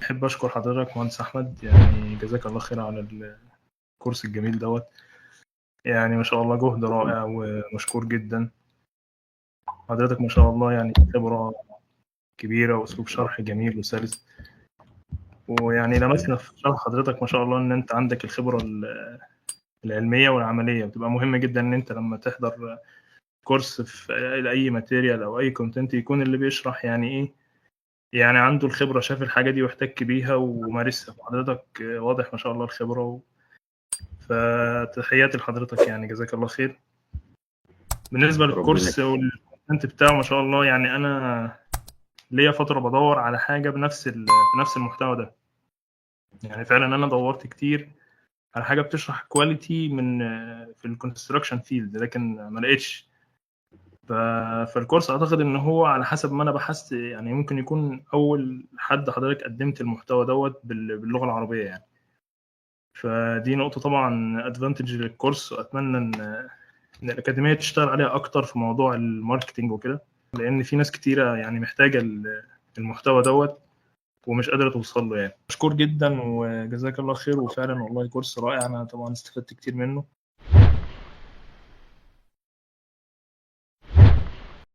أحب أشكر حضرتك مهندس أحمد، يعني جزاك الله خير على الكورس الجميل دوت. يعني ما شاء الله جهد رائع ومشكور جدا. حضرتك ما شاء الله يعني خبرة كبيرة وأسلوب شرح جميل وسلس، ويعني لمسنا في شرح حضرتك ما شاء الله إن أنت عندك الخبرة العلمية والعملية، بتبقى مهمة جدا إن أنت لما تحضر كورس في أي ماتيريال أو أي كونتنت يكون اللي بيشرح يعني إيه، يعني عنده الخبرة، شاف الحاجة دي واحتك بيها ومارسها. حضرتك واضح ما شاء الله الخبرة، فتحياتي لحضرتك، يعني جزاك الله خير. بالنسبة ربنا للكورس والكونتنت بتاعه ما شاء الله، يعني أنا ليا فترة بدور على حاجة بنفس المحتوى ده. يعني فعلا أنا دورت كتير على حاجة بتشرح كواليتي من في الكونستراكشن فيلد، لكن ما لقيتش. فالكورس أعتقد إن هو على حسب ما أنا بحثت، يعني ممكن يكون أول حد حضرتك قدمت المحتوى دوت باللغة العربية يعني. فدي نقطة طبعا ادفانتج للكورس، وأتمنى إن الأكاديمية تشتغل عليها أكتر في موضوع الماركتينج وكده، لأن في ناس كتيرة يعني محتاجة المحتوى دوت ومش قادرة توصل له. يعني مشكور جدا وجزاك الله خير، وفعلا والله كورس رائع، أنا طبعا استفدت كتير منه.